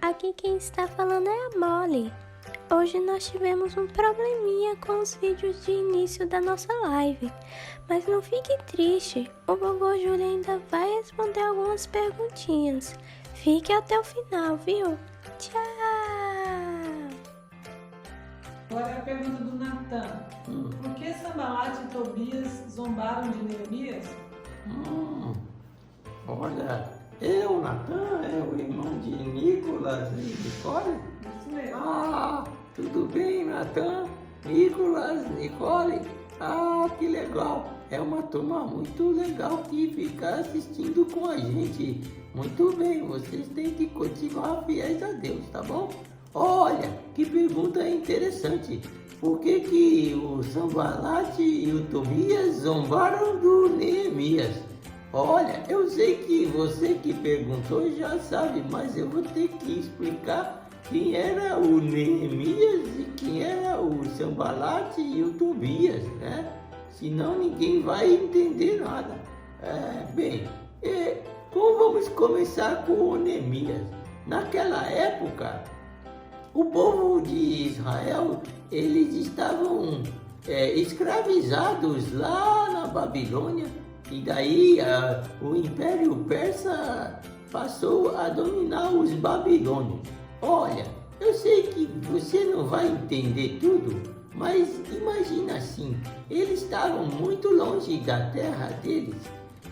aqui quem está falando é a Molly. Hoje nós tivemos um probleminha com os vídeos de início da nossa live, mas não fique triste, o vovô Júlio ainda vai responder algumas perguntinhas. Fique até o final, viu? Tchau! Agora é a pergunta do Natan. Por que Sambalat e Tobias zombaram de Neemias? Olha, é o Natan, é o irmão de Nicolas e Nicole? Isso mesmo. Tudo bem, Natan? Nicolas, Nicole? Que legal! É uma turma muito legal que fica assistindo com a gente. Muito bem, vocês têm que continuar fiéis a Deus, tá bom? Olha, que pergunta interessante. Por que o Sambalat e o Tobias zombaram do Neemias? Olha, eu sei que você que perguntou já sabe, mas eu vou ter que explicar quem era o Neemias e quem era o Sambalat e o Tobias, né? Senão ninguém vai entender nada. Então vamos começar com o Neemias. Naquela época, o povo de Israel, eles estavam escravizados lá na Babilônia. E daí o Império Persa passou a dominar os babilônios. Olha, eu sei que você não vai entender tudo, mas imagina assim, eles estavam muito longe da terra deles.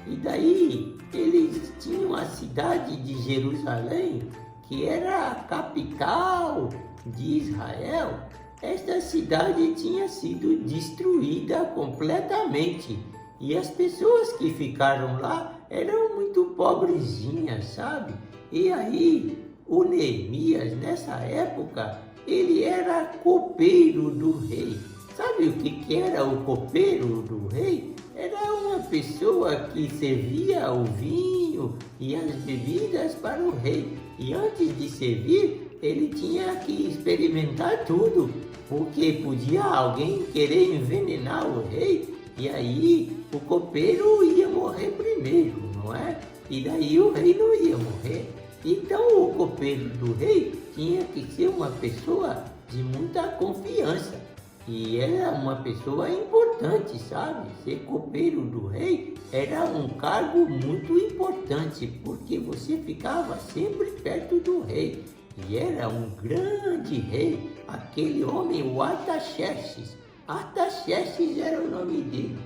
E daí eles tinham a cidade de Jerusalém, que era a capital de Israel. Esta cidade tinha sido destruída completamente. E as pessoas que ficaram lá eram muito pobrezinhas, sabe? E aí, o Neemias, nessa época, ele era copeiro do rei. Sabe o que era o copeiro do rei? Era uma pessoa que servia o vinho e as bebidas para o rei. E antes de servir, ele tinha que experimentar tudo, porque podia alguém querer envenenar o rei. E aí o copeiro ia morrer primeiro, não é? E daí o rei não ia morrer. Então o copeiro do rei tinha que ser uma pessoa de muita confiança. E era uma pessoa importante, sabe? Ser copeiro do rei era um cargo muito importante, porque você ficava sempre perto do rei. E era um grande rei, aquele homem, o Artaxerxes. Artaxerxes era o nome dele.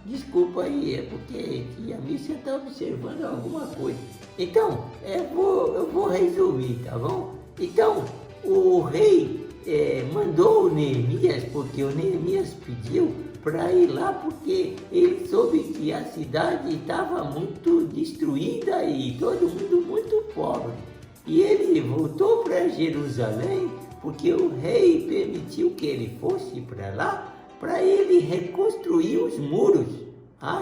Desculpa aí, é porque a Mícia está observando alguma coisa. Então, eu vou resumir, tá bom? Então, o rei mandou o Neemias, porque o Neemias pediu para ir lá, porque ele soube que a cidade estava muito destruída e todo mundo muito pobre. E ele voltou para Jerusalém, porque o rei permitiu que ele fosse para lá, para ele reconstruir os muros.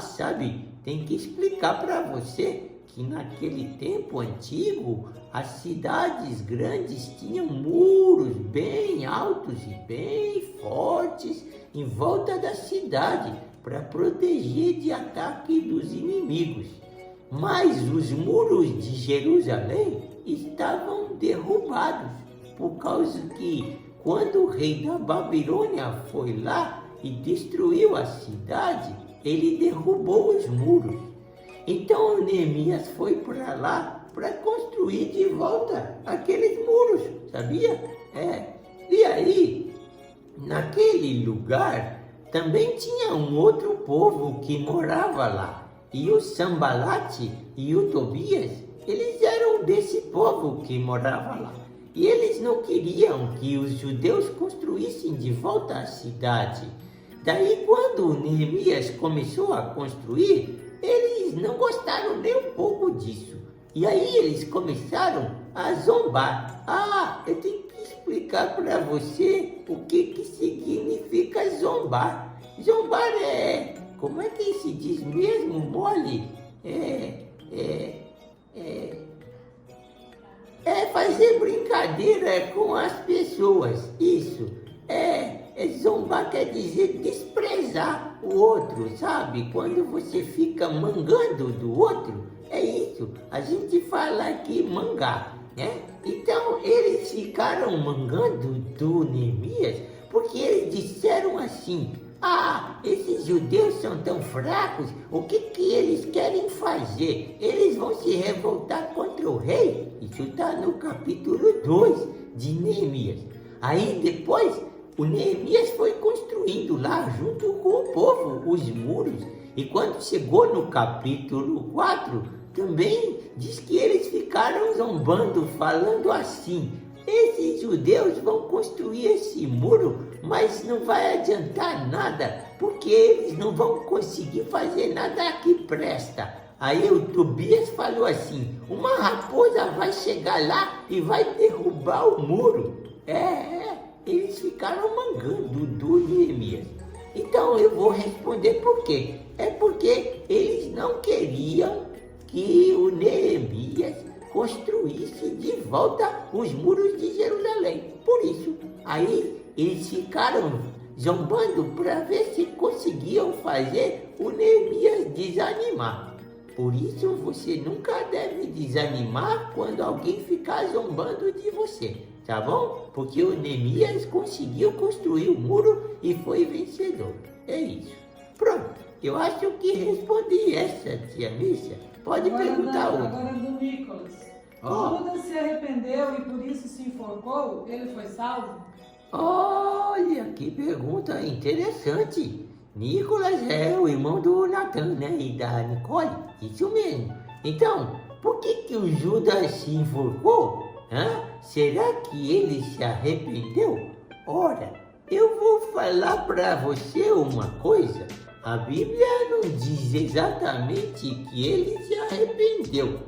Sabe, tem que explicar para você que naquele tempo antigo, as cidades grandes tinham muros bem altos e bem fortes em volta da cidade, para proteger de ataque dos inimigos. Mas os muros de Jerusalém estavam derrubados, por causa que quando o rei da Babilônia foi lá e destruiu a cidade, ele derrubou os muros. Então Neemias foi para lá para construir de volta aqueles muros, sabia? E aí, naquele lugar, também tinha um outro povo que morava lá. E o Sambalat e o Tobias, eles eram desse povo que morava lá. E eles não queriam que os judeus construíssem de volta a cidade. Daí, quando Neemias começou a construir, eles não gostaram nem um pouco disso. E aí eles começaram a zombar. Eu tenho que explicar para você o que significa zombar. Zombar como é que se diz mesmo, Molly? Fazer brincadeira com as pessoas. Isso. Zombar quer dizer desprezar o outro, sabe? Quando você fica mangando do outro, é isso isso a gente fala aqui mangá, né? Então eles ficaram mangando do Neemias porque eles disseram assim: ah, esses judeus são tão fracos, o que eles querem fazer? Eles vão se revoltar contra o rei? Isso está no capítulo 2 de Neemias. Aí depois o Neemias foi construindo lá junto com o povo os muros. E quando chegou no capítulo 4, também diz que eles ficaram zombando, falando assim: esses judeus vão construir esse muro, mas não vai adiantar nada, porque eles não vão conseguir fazer nada que presta. Aí o Tobias falou assim: uma raposa vai chegar lá e vai derrubar o muro. Eles ficaram mangando do Neemias. Então eu vou responder por quê. É porque eles não queriam que o Neemias construísse de volta os muros de Jerusalém. Por isso, aí eles ficaram zombando para ver se conseguiam fazer o Neemias desanimar. Por isso, você nunca deve desanimar quando alguém ficar zombando de você, tá bom? Porque o Neemias conseguiu construir o muro e foi vencedor. É isso. Pronto, eu acho que respondi essa, tia Mícia. Pode perguntar outra. Agora do Nicolas. Judas se arrependeu e por isso se enforcou? Ele foi salvo? Olha, que pergunta interessante. Nicolas é o irmão do Natan, né? E da Nicole. Isso mesmo. Então, por que o Judas se enforcou? Será que ele se arrependeu? Ora, eu vou falar para você uma coisa. A Bíblia não diz exatamente que ele se arrependeu.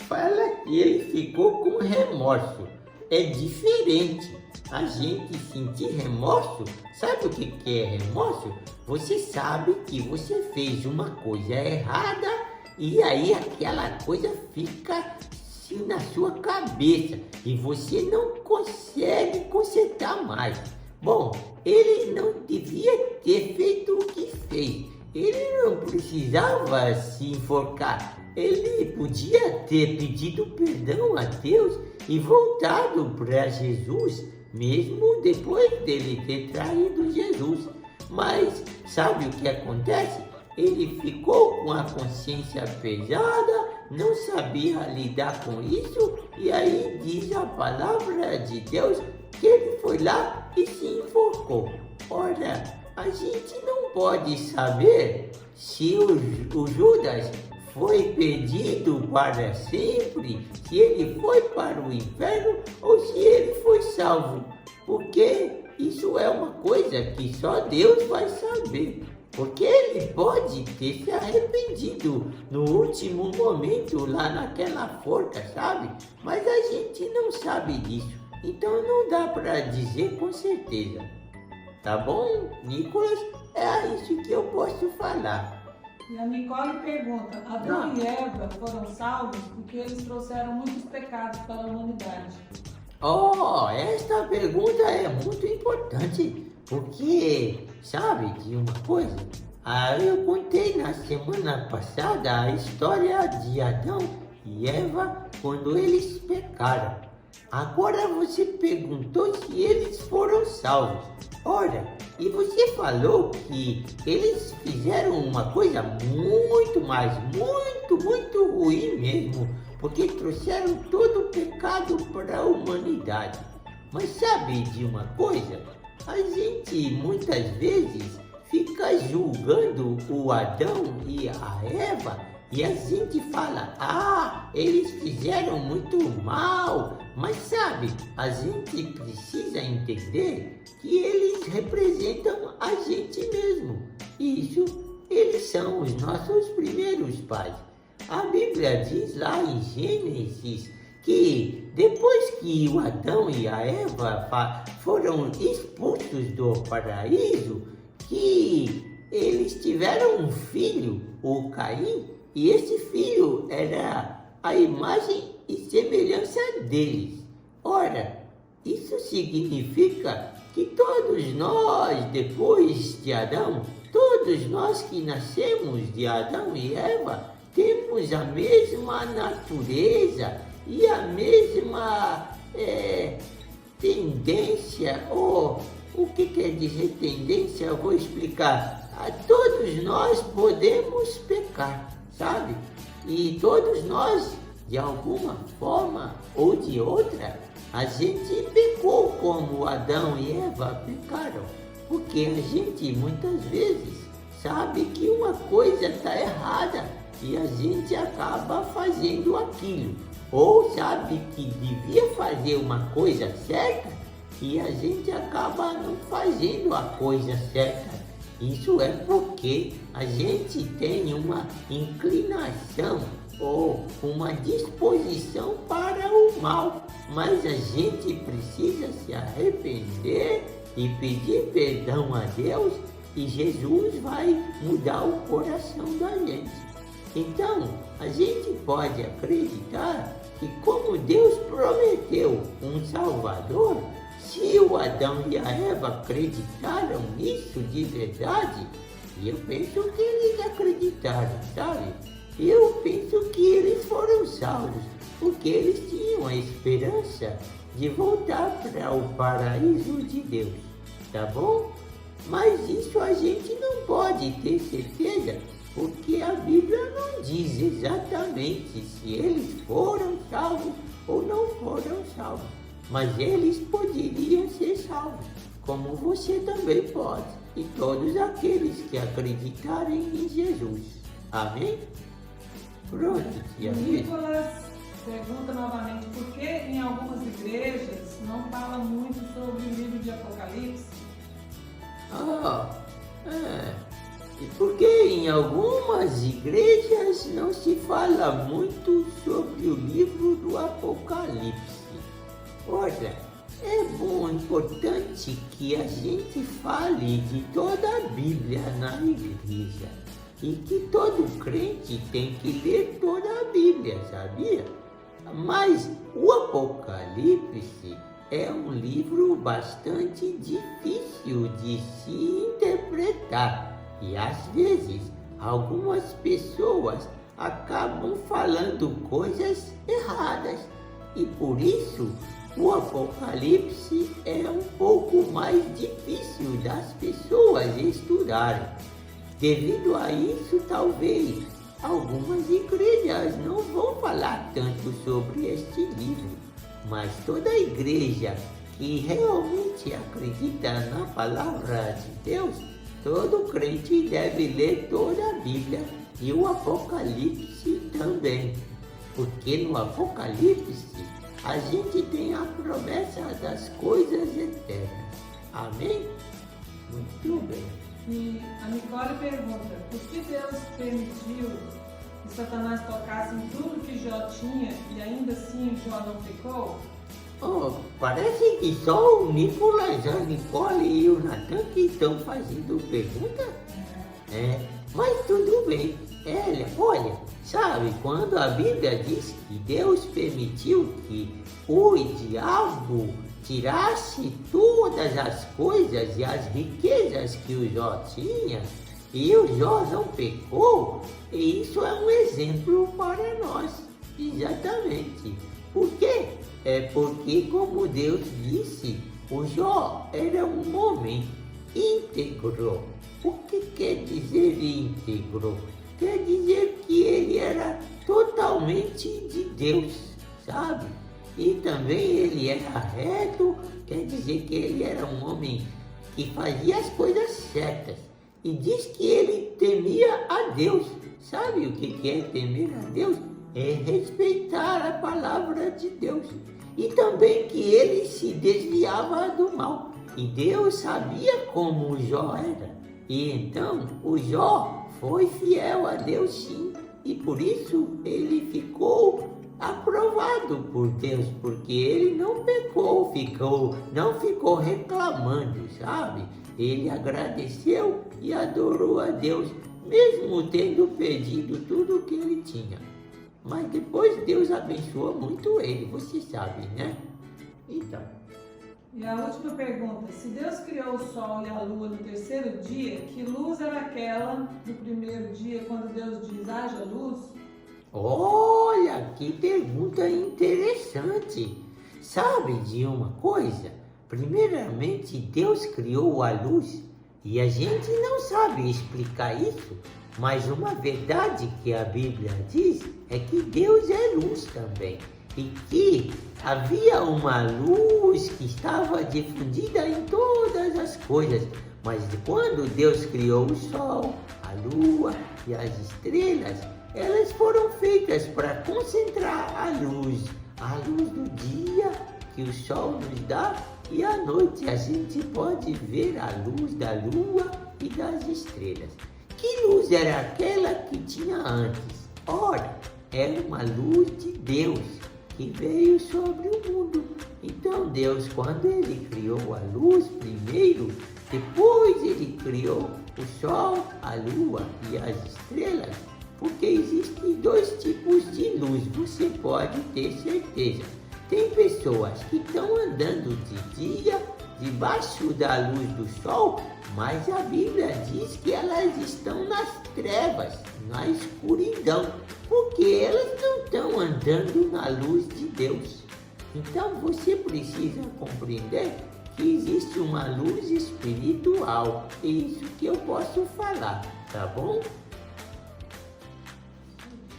Fala que ele ficou com remorso. É diferente. A gente sentir remorso, sabe o que é remorso? Você sabe que você fez uma coisa errada e aí aquela coisa fica assim na sua cabeça e você não consegue consertar mais. Bom, ele não devia ter feito o que fez. Ele não precisava se enforcar. Ele podia ter pedido perdão a Deus e voltado para Jesus, mesmo depois dele ter traído Jesus. Mas sabe o que acontece? Ele ficou com a consciência pesada, não sabia lidar com isso, e aí diz a palavra de Deus que ele foi lá e se enforcou. Ora, a gente não pode saber se o Judas foi perdido para sempre, se ele foi para o inferno ou se ele foi salvo, porque isso é uma coisa que só Deus vai saber, porque ele pode ter se arrependido no último momento lá naquela forca, sabe? Mas a gente não sabe disso, então não dá para dizer com certeza. Tá bom, Nicolas? É isso que eu posso falar. E a Nicole pergunta: Adão e Eva foram salvos porque eles trouxeram muitos pecados para a humanidade. Esta pergunta é muito importante, porque, sabe de uma coisa? Eu contei na semana passada a história de Adão e Eva quando eles pecaram. Agora você perguntou se eles foram salvos. Ora, e você falou que eles fizeram uma coisa muito ruim mesmo, porque trouxeram todo o pecado para a humanidade. Mas sabe de uma coisa? A gente muitas vezes fica julgando o Adão e a Eva e a gente fala: eles fizeram muito mal. Mas sabe, a gente precisa entender que eles representam a gente mesmo. Isso, eles são os nossos primeiros pais. A Bíblia diz lá em Gênesis que depois que o Adão e a Eva foram expulsos do paraíso, que eles tiveram um filho, o Caim, e esse filho era a imagem e semelhança deles. Ora, isso significa que todos nós, depois de Adão, todos nós que nascemos de Adão e Eva, temos a mesma natureza e a mesma tendência, ou o que quer dizer tendência? Eu vou explicar. Todos nós podemos pecar, sabe? E todos nós, de alguma forma ou de outra, a gente pecou como Adão e Eva pecaram. Porque a gente muitas vezes sabe que uma coisa está errada e a gente acaba fazendo aquilo. Ou sabe que devia fazer uma coisa certa e a gente acaba não fazendo a coisa certa. Isso é porque a gente tem uma inclinação ou uma disposição para o mal. Mas a gente precisa se arrepender e pedir perdão a Deus e Jesus vai mudar o coração da gente. Então, a gente pode acreditar que como Deus prometeu um Salvador, se o Adão e a Eva acreditaram nisso de verdade, e eu penso que eles acreditaram, sabe? Eu penso que eles foram salvos, porque eles tinham a esperança de voltar para o paraíso de Deus, tá bom? Mas isso a gente não pode ter certeza, porque a Bíblia não diz exatamente se eles foram salvos ou não foram salvos. Mas eles poderiam ser salvos, como você também pode, e todos aqueles que acreditarem em Jesus. Amém? Pronto, tia Rita. Nicolas pergunta novamente por que em algumas igrejas não fala muito sobre o livro de Apocalipse? E por que em algumas igrejas não se fala muito sobre o livro do Apocalipse? Olha, é bom, importante que a gente fale de toda a Bíblia na igreja e que todo crente tem que ler toda a Bíblia, sabia? Mas o Apocalipse é um livro bastante difícil de se interpretar e às vezes algumas pessoas acabam falando coisas erradas e por isso o Apocalipse é um pouco mais difícil das pessoas estudarem. Devido a isso, talvez algumas igrejas não vão falar tanto sobre este livro, mas toda igreja que realmente acredita na palavra de Deus, todo crente deve ler toda a Bíblia e o Apocalipse também, porque no Apocalipse a gente tem a promessa das coisas eternas. Amém? Muito bem. E a Nicole pergunta, por que Deus permitiu que Satanás tocasse em tudo que Jó tinha e ainda assim Jó não pecou? Parece que só o Nicolas, a Nicole e o Natan que estão fazendo pergunta. Mas tudo bem. Olha, sabe, quando a Bíblia diz que Deus permitiu que o diabo tirasse todas as coisas e as riquezas que o Jó tinha, e o Jó não pecou, e isso é um exemplo para nós. Exatamente. Por quê? É porque, como Deus disse, o Jó era um homem íntegro. O que quer dizer íntegro? Quer dizer que ele era totalmente de Deus, sabe? E também ele era reto, quer dizer que ele era um homem que fazia as coisas certas. E diz que ele temia a Deus. Sabe o que é temer a Deus? É respeitar a palavra de Deus. E também que ele se desviava do mal. E Deus sabia como o Jó era. E então o Jó foi fiel a Deus, sim. E por isso ele ficou aprovado por Deus, porque ele não pecou, não ficou reclamando, sabe? Ele agradeceu e adorou a Deus, mesmo tendo perdido tudo o que ele tinha. Mas depois Deus abençoou muito ele, você sabe, né? Então. E a última pergunta, se Deus criou o sol e a lua no terceiro dia, que luz era aquela do primeiro dia, quando Deus diz haja luz? Olha, que pergunta interessante. Sabe de uma coisa? Primeiramente, Deus criou a luz e a gente não sabe explicar isso, mas uma verdade que a Bíblia diz é que Deus é luz também e que havia uma luz que estava difundida em todas as coisas, mas quando Deus criou o sol, a lua e as estrelas, elas foram feitas para concentrar a luz do dia que o sol nos dá, e à noite a gente pode ver a luz da lua e das estrelas. Que luz era aquela que tinha antes? Ora, era uma luz de Deus que veio sobre o mundo. Então Deus, quando ele criou a luz primeiro, depois ele criou o sol, a lua e as estrelas, porque existem dois tipos de luz, você pode ter certeza. Tem pessoas que estão andando de dia debaixo da luz do sol, mas a Bíblia diz que elas estão nas trevas, na escuridão, porque elas não estão andando na luz de Deus. Então você precisa compreender que existe uma luz espiritual. É isso que eu posso falar, tá bom?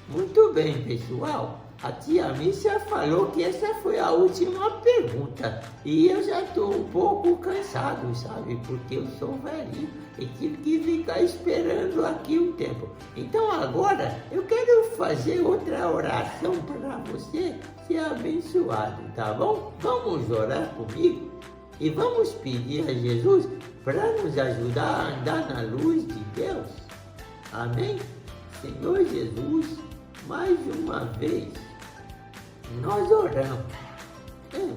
Muito bem, pessoal. A tia Mícia falou que essa foi a última pergunta e eu já estou um pouco cansado, sabe? Porque eu sou velhinho e tive que ficar esperando aqui um tempo. Então agora eu quero fazer outra oração para você ser abençoado, tá bom? Vamos orar comigo e vamos pedir a Jesus para nos ajudar a andar na luz de Deus. Amém? Senhor Jesus, mais uma vez, nós oramos.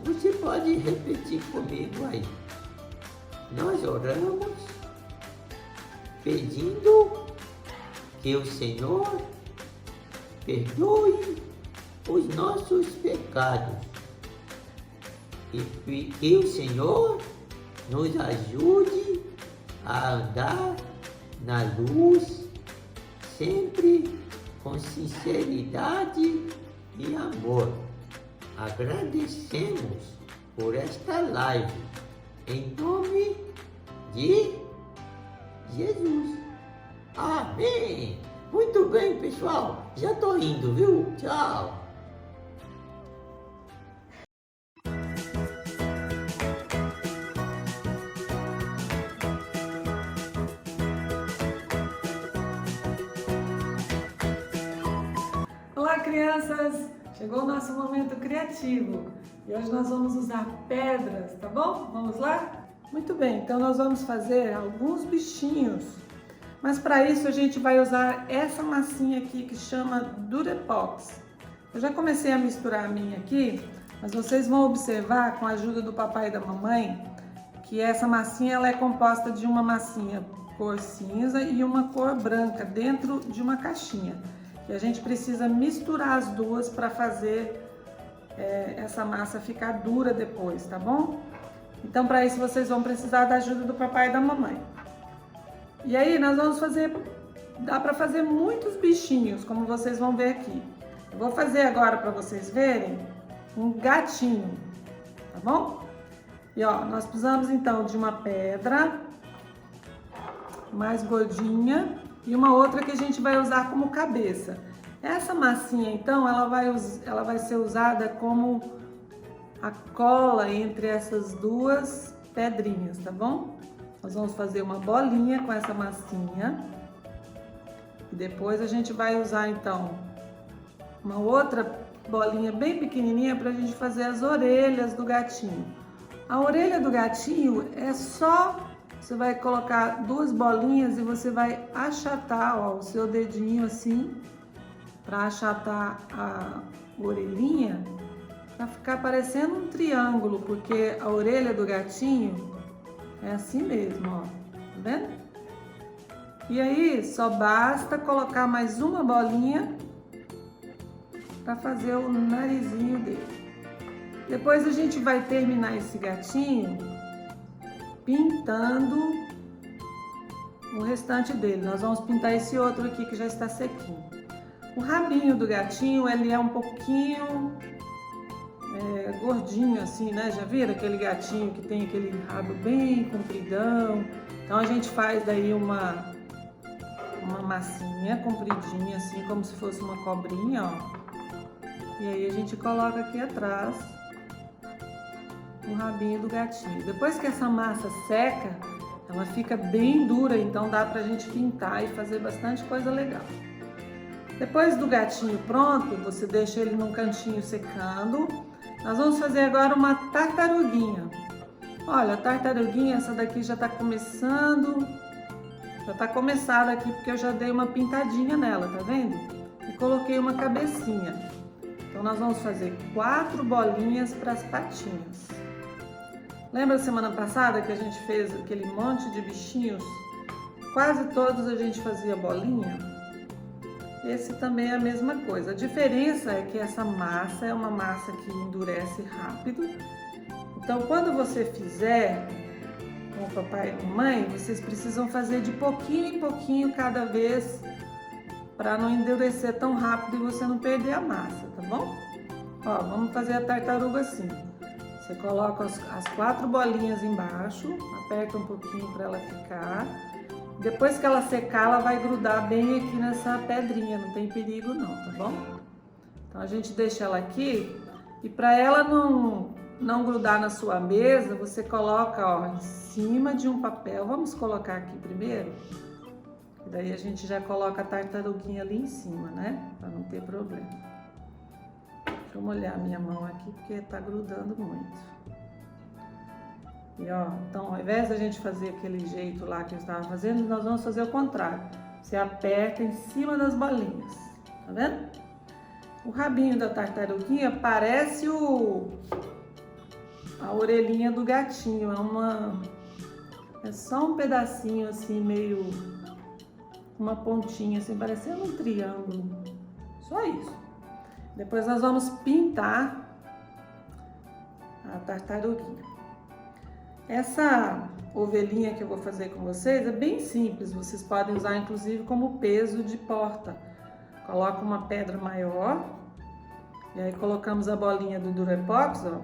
Você pode repetir comigo aí. Nós oramos pedindo que o Senhor perdoe os nossos pecados e que o Senhor nos ajude a andar na luz sempre com sinceridade e amor. Agradecemos por esta live, em nome de Jesus. Amém! Muito bem, pessoal. Já tô indo, viu? Tchau! Olá, crianças! Chegou o nosso momento criativo e hoje nós vamos usar pedras, tá bom? Vamos lá? Muito bem, então nós vamos fazer alguns bichinhos, mas para isso a gente vai usar essa massinha aqui que chama Durepox. Eu já comecei a misturar a minha aqui, mas vocês vão observar com a ajuda do papai e da mamãe que essa massinha ela é composta de uma massinha cor cinza e uma cor branca dentro de uma caixinha. E a gente precisa misturar as duas para fazer essa massa ficar dura depois, tá bom? Então, para isso, vocês vão precisar da ajuda do papai e da mamãe. E aí, nós vamos fazer, dá para fazer muitos bichinhos, como vocês vão ver aqui. Eu vou fazer agora para vocês verem um gatinho, tá bom? E ó, nós precisamos então de uma pedra mais gordinha e uma outra que a gente vai usar como cabeça. Essa massinha, então, ela vai ser usada como a cola entre essas duas pedrinhas, tá bom? Nós vamos fazer uma bolinha com essa massinha. E depois a gente vai usar, então, uma outra bolinha bem pequenininha para a gente fazer as orelhas do gatinho. A orelha do gatinho é só... Você vai colocar duas bolinhas e você vai achatar, ó, o seu dedinho assim, para achatar a orelhinha, para ficar parecendo um triângulo, porque a orelha do gatinho é assim mesmo, ó, tá vendo? E aí, só basta colocar mais uma bolinha para fazer o narizinho dele. Depois a gente vai terminar esse gatinho pintando o restante dele. Nós vamos pintar esse outro aqui que já está sequinho. O rabinho do gatinho, ele é um pouquinho gordinho assim, né? Já viram aquele gatinho que tem aquele rabo bem compridão? Então a gente faz daí uma massinha compridinha assim, como se fosse uma cobrinha, ó. E aí a gente coloca aqui atrás o rabinho do gatinho. Depois que essa massa seca, ela fica bem dura, então dá pra gente pintar e fazer bastante coisa legal. Depois do gatinho pronto, você deixa ele num cantinho secando. Nós vamos fazer agora uma tartaruguinha. Olha, a tartaruguinha, essa daqui já tá começando, já tá começada aqui porque eu já dei uma pintadinha nela, tá vendo? E coloquei uma cabecinha. Então nós vamos fazer 4 bolinhas para as patinhas. Lembra semana passada que a gente fez aquele monte de bichinhos? Quase todos a gente fazia bolinha. Esse também é a mesma coisa. A diferença é que essa massa é uma massa que endurece rápido. Então, quando você fizer com o papai e a mamãe, vocês precisam fazer de pouquinho em pouquinho cada vez para não endurecer tão rápido e você não perder a massa, tá bom? Ó, vamos fazer a tartaruga assim. Você coloca as 4 bolinhas embaixo, aperta um pouquinho para ela ficar. Depois que ela secar, ela vai grudar bem aqui nessa pedrinha, não tem perigo não, tá bom? Então a gente deixa ela aqui e para ela não grudar na sua mesa, você coloca, ó, em cima de um papel. Vamos colocar aqui primeiro? E daí a gente já coloca a tartaruguinha ali em cima, né? Para não ter problema. Deixa eu molhar a minha mão aqui porque tá grudando muito. E ó, então ao invés da gente fazer aquele jeito lá que eu estava fazendo, nós vamos fazer o contrário. Você aperta em cima das bolinhas, tá vendo? O rabinho da tartaruguinha parece a orelhinha do gatinho, é só um pedacinho assim, meio uma pontinha assim, parecendo um triângulo, só isso. Depois nós vamos pintar a tartaruguinha. Essa ovelhinha que eu vou fazer com vocês é bem simples, vocês podem usar inclusive como peso de porta. Coloca uma pedra maior e aí colocamos a bolinha do Durepox, ó,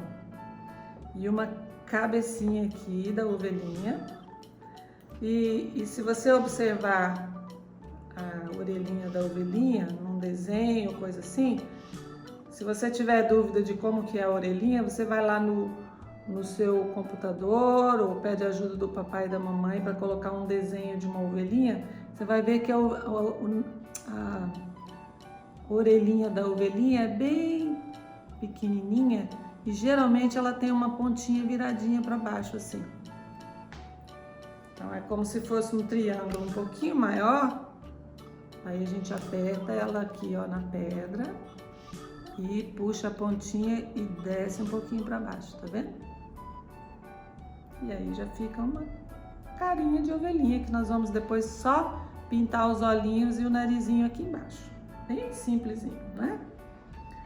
e uma cabecinha aqui da ovelhinha. E se você observar a orelhinha da ovelhinha num desenho, coisa assim, se você tiver dúvida de como que é a orelhinha, você vai lá no seu computador ou pede ajuda do papai e da mamãe para colocar um desenho de uma ovelhinha. Você vai ver que a orelhinha da ovelhinha é bem pequenininha e geralmente ela tem uma pontinha viradinha para baixo assim. Então é como se fosse um triângulo um pouquinho maior. Aí a gente aperta ela aqui, ó, na pedra e puxa a pontinha e desce um pouquinho para baixo, tá vendo? E aí já fica uma carinha de ovelhinha que nós vamos depois só pintar os olhinhos e o narizinho aqui embaixo. Bem simplesinho, né?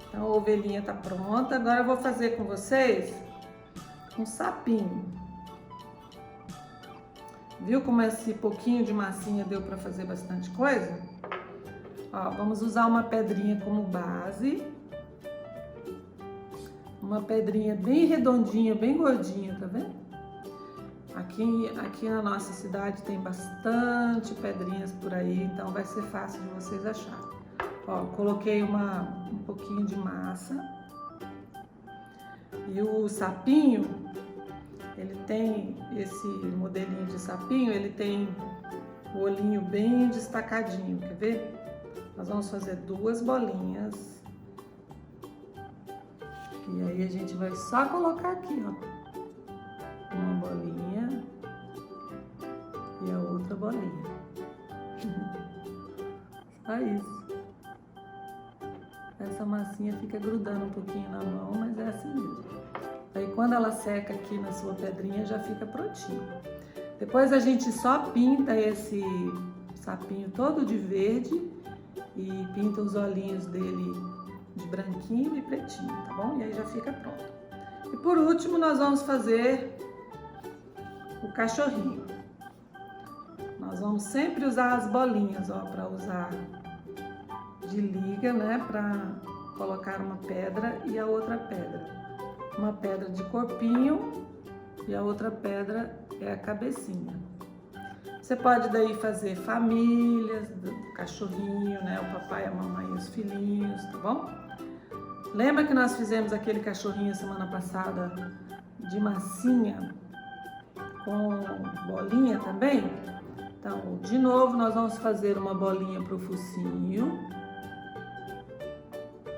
Então a ovelhinha tá pronta. Agora eu vou fazer com vocês um sapinho. Viu como esse pouquinho de massinha deu para fazer bastante coisa? Ó, vamos usar uma pedrinha como base. Uma pedrinha bem redondinha, bem gordinha, tá vendo? Aqui na nossa cidade tem bastante pedrinhas por aí, então vai ser fácil de vocês acharem. Ó, coloquei um pouquinho de massa. E o sapinho, ele tem esse modelinho de sapinho, ele tem o olhinho bem destacadinho, quer ver? Nós vamos fazer 2 bolinhas. E aí a gente vai só colocar aqui, ó. Uma bolinha e a outra bolinha. Só isso. Essa massinha fica grudando um pouquinho na mão, mas é assim mesmo. Aí quando ela seca aqui na sua pedrinha, já fica prontinho. Depois a gente só pinta esse sapinho todo de verde e pinta os olhinhos dele de branquinho e pretinho, tá bom? E aí já fica pronto. E por último, nós vamos fazer o cachorrinho. Nós vamos sempre usar as bolinhas, ó, para usar de liga, né, para colocar uma pedra e a outra pedra. Uma pedra de corpinho e a outra pedra é a cabecinha. Você pode daí fazer famílias, do cachorrinho, né, o papai, a mamãe e os filhinhos, tá bom? Lembra que nós fizemos aquele cachorrinho semana passada de massinha com bolinha também? Então, de novo, nós vamos fazer uma bolinha pro focinho.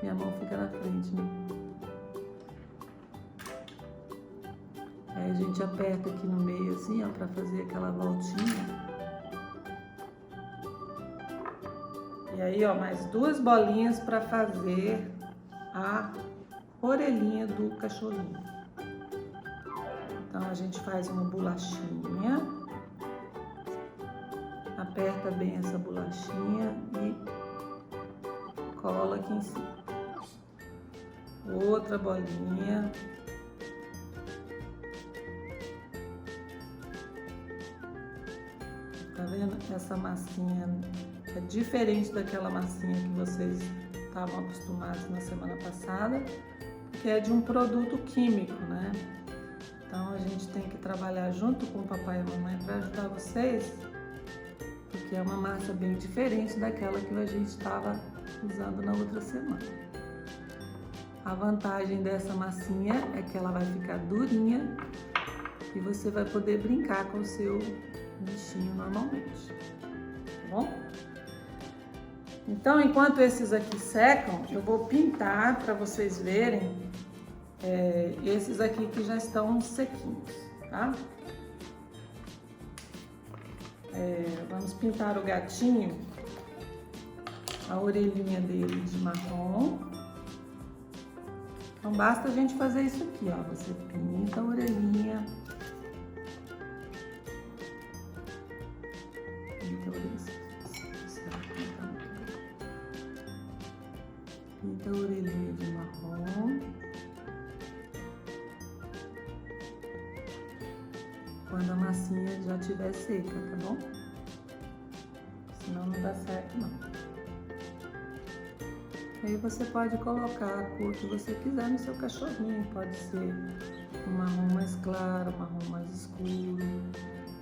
Minha mão fica na frente, né? Aí a gente aperta aqui no meio assim, ó, pra fazer aquela voltinha. E aí, ó, mais 2 bolinhas pra fazer a orelhinha do cachorrinho. Então, a gente faz uma bolachinha. Aperta bem essa bolachinha e cola aqui em cima. Outra bolinha. Tá vendo? Essa massinha é diferente daquela massinha que vocês estavam acostumados na semana passada, porque é de um produto químico, né? Então a gente tem que trabalhar junto com o papai e a mamãe para ajudar vocês, porque é uma massa bem diferente daquela que a gente estava usando na outra semana. A vantagem dessa massinha é que ela vai ficar durinha e você vai poder brincar com o seu bichinho normalmente, tá bom? Então, enquanto esses aqui secam, eu vou pintar para vocês verem esses aqui que já estão sequinhos, tá? Vamos pintar o gatinho, a orelhinha dele de marrom. Então basta a gente fazer isso aqui, ó. Você pinta a orelhinha. Pinta a orelhinha. Pinta a orelhinha de marrom. Quando a massinha já estiver seca, tá bom? Senão não dá certo, não. Aí você pode colocar a cor que você quiser no seu cachorrinho. Pode ser um marrom mais claro, um marrom mais escuro,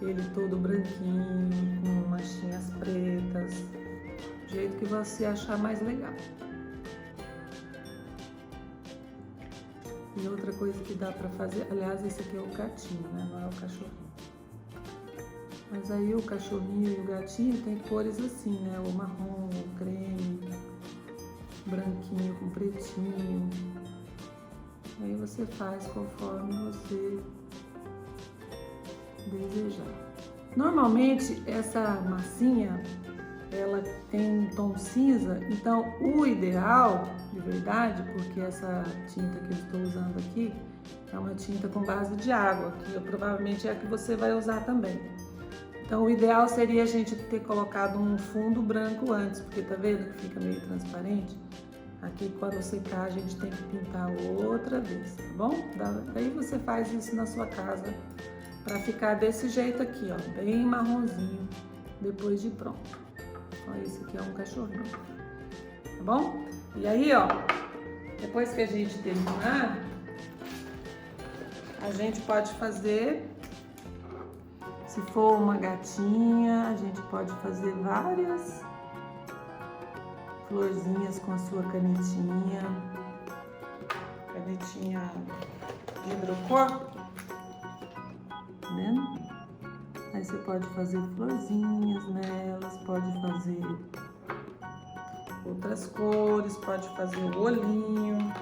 ele todo branquinho, com manchinhas pretas, do jeito que você achar mais legal. E outra coisa que dá pra fazer, aliás, esse aqui é o gatinho, né? Não é o cachorrinho. Mas aí o cachorrinho e o gatinho tem cores assim, né? O marrom, o creme, branquinho com pretinho. Aí você faz conforme você desejar. Normalmente essa massinha ela tem um tom cinza, então o ideal, de verdade, porque essa tinta que eu estou usando aqui é uma tinta com base de água, que provavelmente é a que você vai usar também. Então o ideal seria a gente ter colocado um fundo branco antes, porque tá vendo que fica meio transparente? Aqui quando secar a gente tem que pintar outra vez, tá bom? Daí você faz isso na sua casa para ficar desse jeito aqui, ó, bem marronzinho depois de pronto. Ó, esse aqui é um cachorrinho, tá bom? E aí, ó, depois que a gente terminar, a gente pode fazer, se for uma gatinha, a gente pode fazer várias florzinhas com a sua canetinha de hidrocor, tá vendo? Aí você pode fazer florzinhas nelas, pode fazer outras cores, pode fazer o olhinho.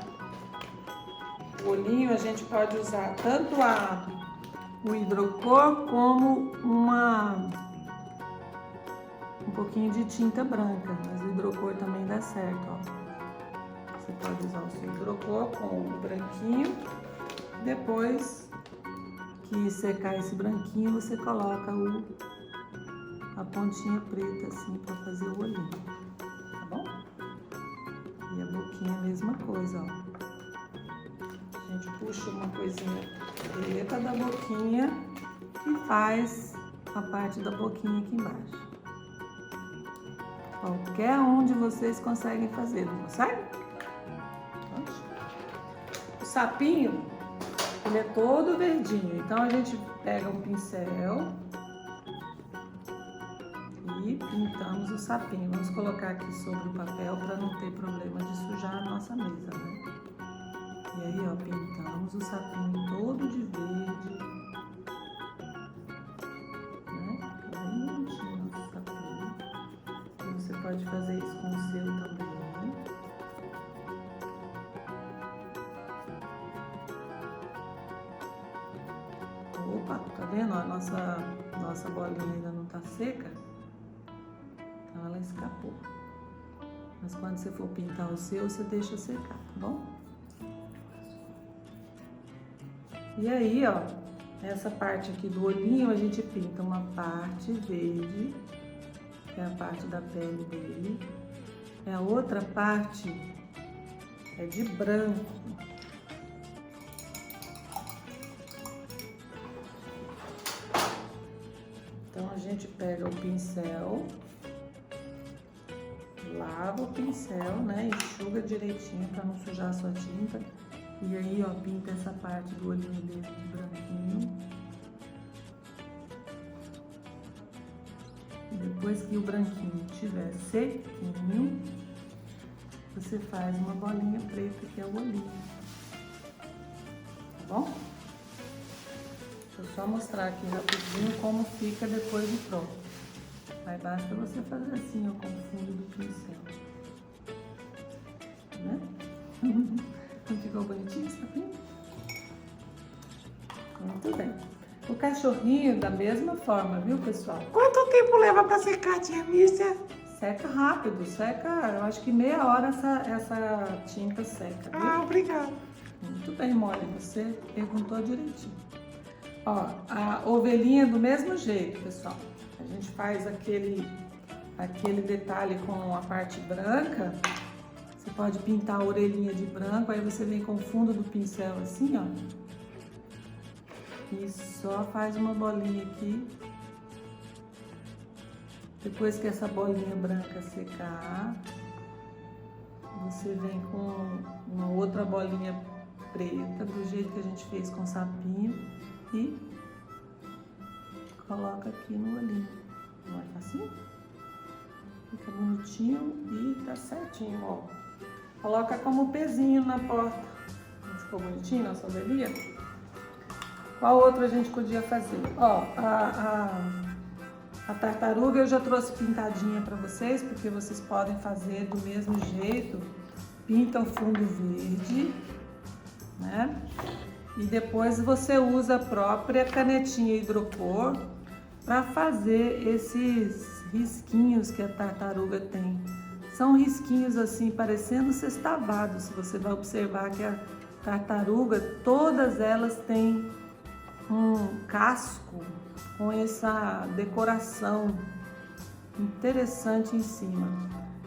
O olhinho a gente pode usar tanto o hidrocor como um pouquinho de tinta branca, mas o hidrocor também dá certo, ó. Você pode usar o seu hidrocor com o branquinho, depois que secar esse branquinho, você coloca a pontinha preta assim para fazer o olhinho, tá bom? E a boquinha é a mesma coisa, ó. A gente puxa uma coisinha preta da boquinha e faz a parte da boquinha aqui embaixo. Qualquer um de vocês conseguem fazer, não consegue? O sapinho, ele é todo verdinho, então a gente pega um pincel e pintamos o sapinho. Vamos colocar aqui sobre o papel para não ter problema de sujar a nossa mesa, né? E aí, ó, pintamos o sapinho todo de verde, né? Fica bem bonitinho o nosso sapinho. E você pode fazer isso com o seu também. Opa, tá vendo? A nossa bolinha ainda não tá seca, então ela escapou. Mas quando você for pintar o seu, você deixa secar, tá bom? E aí, ó, essa parte aqui do olhinho a gente pinta uma parte verde, que é a parte da pele dele. E a outra parte é de branco. Então a gente pega o pincel, lava o pincel, né? Enxuga direitinho para não sujar a sua tinta. E aí, ó, pinta essa parte do olhinho dele de branquinho. E depois que o branquinho estiver sequinho, você faz uma bolinha preta, que é o olhinho. Tá bom? Deixa eu só mostrar aqui rapidinho como fica depois de pronto. Aí basta você fazer assim, ó, com o fundo do pincel. Né? Não ficou bonitinho esse sapinho? Muito bem. O cachorrinho da mesma forma, viu, pessoal? Quanto tempo leva pra secar, tia Márcia? Seca rápido, seca, eu acho que meia hora essa tinta seca, viu? Ah, obrigada. Muito bem, Molly, você perguntou direitinho. Ó, a ovelhinha do mesmo jeito, pessoal. A gente faz aquele detalhe com a parte branca. Você pode pintar a orelhinha de branco, aí você vem com o fundo do pincel assim, ó. E só faz uma bolinha aqui. Depois que essa bolinha branca secar, você vem com uma outra bolinha preta, do jeito que a gente fez com o sapinho, e coloca aqui no olhinho. Não é facinho? Fica bonitinho e tá certinho, ó. Coloca como pezinho na porta. Não ficou bonitinho nossa ovelhinha? Qual outro a gente podia fazer? Ó, a tartaruga eu já trouxe pintadinha para vocês, porque vocês podem fazer do mesmo jeito. Pinta o fundo verde, né? E depois você usa a própria canetinha hidrocor para fazer esses risquinhos que a tartaruga tem. São risquinhos assim, parecendo sextavados. Se você vai observar que a tartaruga, todas elas têm um casco com essa decoração interessante em cima.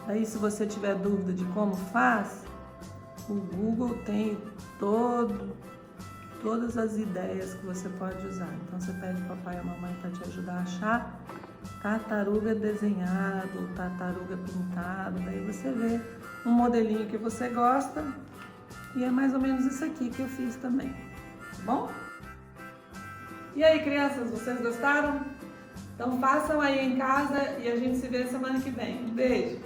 Aí, se você tiver dúvida de como faz, o Google tem todas as ideias que você pode usar. Então, você pede o papai e a mamãe para te ajudar a achar tartaruga desenhado, tartaruga pintado. Daí você vê um modelinho que você gosta, e é mais ou menos isso aqui que eu fiz também, tá bom? E aí, crianças, vocês gostaram? Então façam aí em casa e a gente se vê semana que vem. Um beijo!